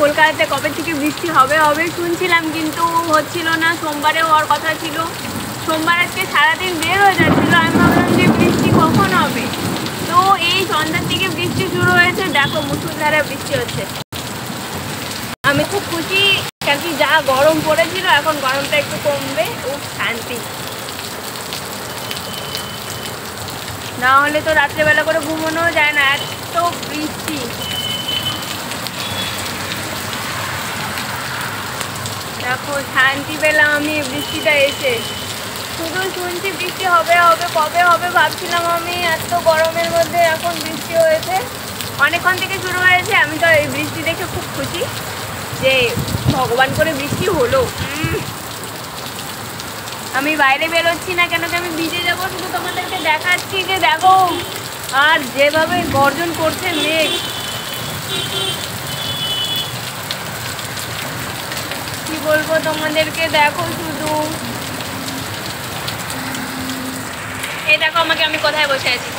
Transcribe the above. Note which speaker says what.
Speaker 1: কলকাতাতে কবে থেকে বৃষ্টি হবে হবে শুনছিলাম, কিন্তু হচ্ছিল না। সোমবারে হওয়ার কথা ছিল, সোমবার আজকে সারাদিন বের হয়ে যাচ্ছিল। আমি ভাবলাম যে বৃষ্টি কখন হবে, তো এই সন্ধ্যার থেকে বৃষ্টি শুরু হয়েছে। দেখো মুষলধারে বৃষ্টি হচ্ছে। আমি খুব খুশি, কেন কি যা গরম পড়েছিল এখন গরমটা একটু কমবে। শান্তি, না হলে তো রাত্রেবেলা করে ঘুমানো যায় না, এত বৃষ্টি। দেখো শান্তি পেলাম আমি বৃষ্টিটা এসে। শুধু শুনছি বৃষ্টি হবে হবে, কবে হবে ভাবছিলাম আমি। এত গরমের মধ্যে এখন বৃষ্টি হয়েছে, অনেকক্ষণ থেকে শুরু হয়েছে। আমি তো এই বৃষ্টি দেখে খুব খুশি যে ভগবান করে বৃষ্টি হলো। আমি বাইরে বেরোচ্ছি না, কেন কি আমি ভিজে যাবো। শুধু তোমাদেরকে দেখাচ্ছি যে দেখো, আর যেভাবে গর্জন করছে মেঘ, কি বলবো তোমাদেরকে। দেখো শুধু এই দেখো আমাকে, আমি কোথায় বসে আছি।